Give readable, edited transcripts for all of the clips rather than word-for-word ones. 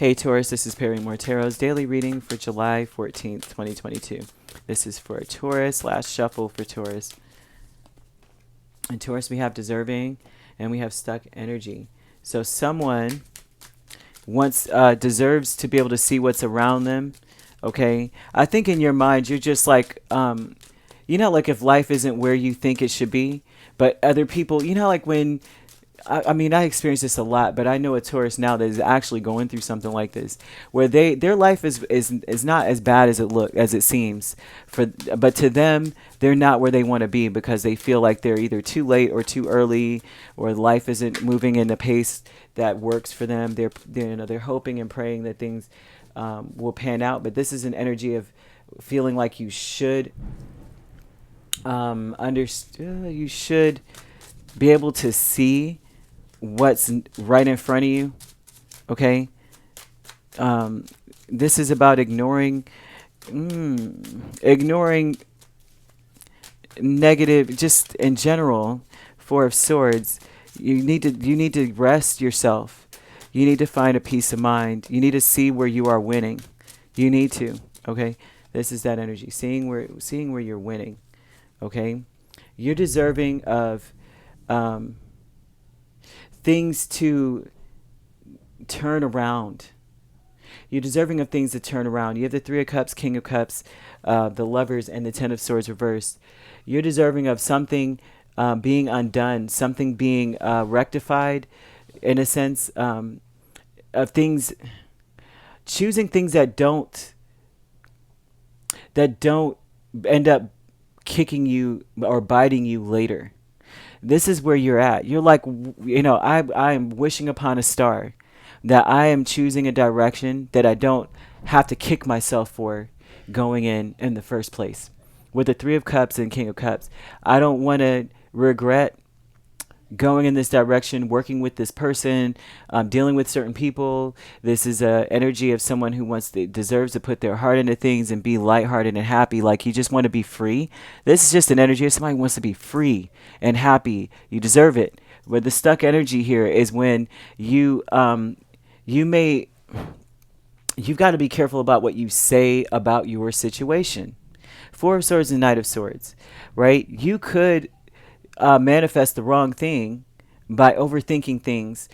Hey Taurus, this is Perrymore Tarot's daily reading for July 14th, 2022. This is for Taurus, last shuffle for Taurus. In Taurus, we have deserving and we have stuck energy. So someone deserves to be able to see what's around them. Okay, I think in your mind you're just like, like if life isn't where you think it should be, but other people, like when I mean, I experience this a lot, but I know a Taurus now that is actually going through something like this, where their life is not as bad as it seems, but to them they're not where they want to be because they feel like they're either too late or too early, or life isn't moving in the pace that works for them. They're hoping and praying that things will pan out, but this is an energy of feeling like you should you should be able to see what's right in front of you. Okay, this is about ignoring negative, just in general. Four of Swords. You need to rest yourself. You need to find a peace of mind. You need to see where you are winning. You need to. Okay, this is that energy. Seeing where you're winning. Okay, you're deserving of things to turn around. You're deserving of things to turn around. You have the Three of Cups, King of Cups, the Lovers, and the Ten of Swords reversed. You're deserving of something being undone, something being rectified, in a sense, of things, choosing things that don't end up kicking you or biting you later. This is where you're at. You're like, I am wishing upon a star that I am choosing a direction that I don't have to kick myself for going in the first place. With the Three of Cups and King of Cups, I don't want to regret going in this direction, working with this person, dealing with certain people. This is a energy of someone who deserves to put their heart into things and be lighthearted and happy. Like you just want to be free. This is just an energy of somebody who wants to be free and happy. You deserve it. But the stuck energy here is when you've got to be careful about what you say about your situation. Four of Swords and Knight of Swords, right? You could manifest the wrong thing by overthinking things,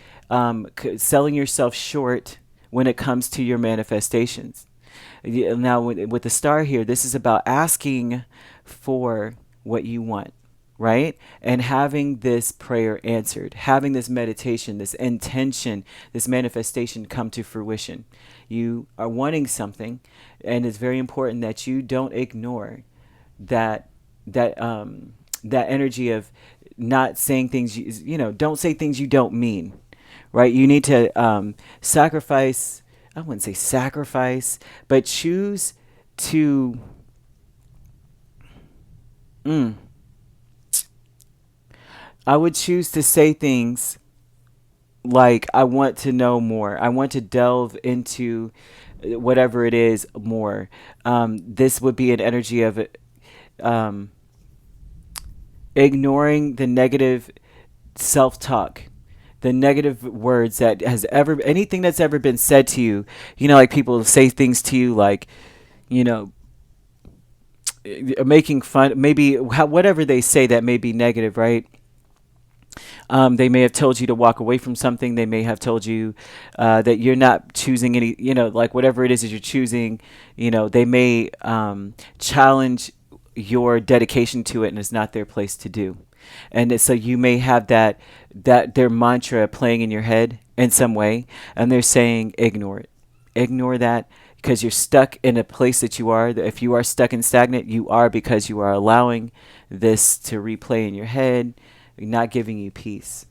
selling yourself short when it comes to your manifestations. Now, with the star here, this is about asking for what you want, right? And having this prayer answered, having this meditation, this intention, this manifestation come to fruition. You are wanting something, and it's very important that you don't ignore that energy of not saying things, don't say things you don't mean, right? You need to sacrifice, I wouldn't say sacrifice, but choose to, I would choose to say things like, I want to know more. I want to delve into whatever it is more. This would be an energy of ignoring the negative self-talk, the negative words that anything that's ever been said to you. Like people say things to you like, making fun, maybe whatever they say that may be negative, right? They may have told you to walk away from something. They may have told you that you're not choosing any, like whatever it is that you're choosing, they may challenge your dedication to it, and it's not their place to do. And so you may have that their mantra playing in your head in some way, and they're saying ignore it. Ignore that, because you're stuck in a place that you are. If you are stuck and stagnant, you are, because you are allowing this to replay in your head, not giving you peace.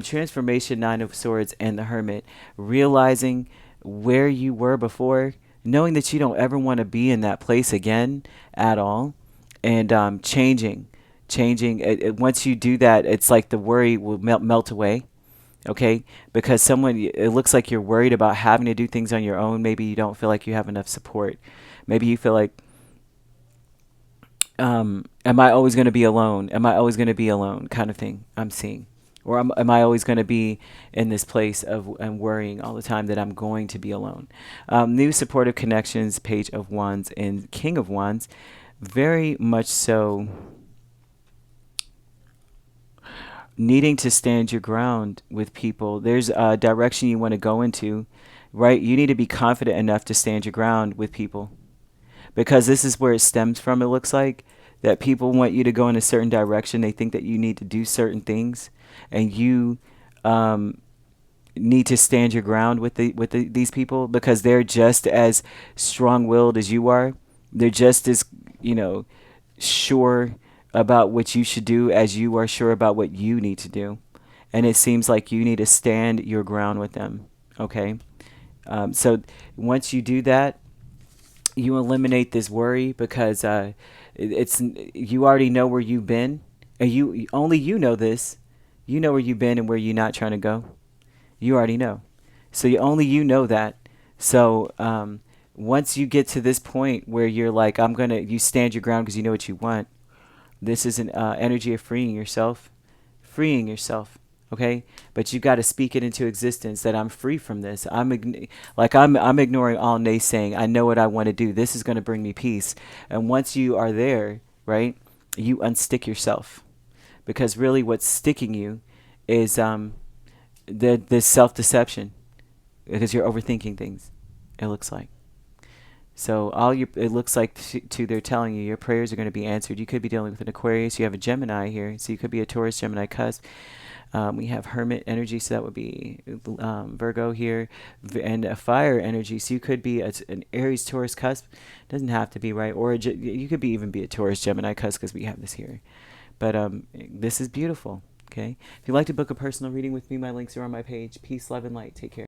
Transformation, Nine of Swords, and the Hermit. Realizing where you were before, knowing that you don't ever want to be in that place again at all, and changing. Once you do that, it's like the worry will melt away. Okay, because it looks like you're worried about having to do things on your own. Maybe you don't feel like you have enough support. Maybe you feel like, am I always going to be alone? Am I always going to be alone? Kind of thing I'm seeing. Or am I always going to be in this place of and worrying all the time that I'm going to be alone? New supportive connections, Page of Wands and King of Wands. Very much so needing to stand your ground with people. There's a direction you want to go into, right? You need to be confident enough to stand your ground with people, because this is where it stems from. It looks like that people want you to go in a certain direction. They think that you need to do certain things, and you um, need to stand your ground with these people, because they're just as strong-willed as you are. They're just as, you know, sure about what you should do as you are sure about what you need to do. And it seems like you need to stand your ground with them. Okay. So once you do that, you eliminate this worry, because it's you already know where you've been, and you know this. You know where you've been and where you're not trying to go. You already know. So you know that. So once you get to this point where you're like, you stand your ground because you know what you want. This is an energy of freeing yourself. Freeing yourself. Okay, but you got to speak it into existence, that I'm free from this. I'm ignoring all naysaying. I know what I want to do. This is going to bring me peace. And once you are there, right, you unstick yourself, because really what's sticking you is the self-deception, because you're overthinking things. It looks like. So it looks like they're telling you your prayers are going to be answered. You could be dealing with an Aquarius. You have a Gemini here, so you could be a Taurus, Gemini cusp. We have Hermit energy, so that would be Virgo here, and a fire energy. So you could be an Aries, Taurus cusp. Doesn't have to be, right, or you could even be a Taurus, Gemini cusp, because we have this here. But this is beautiful. Okay. If you'd like to book a personal reading with me, my links are on my page. Peace, love, and light. Take care.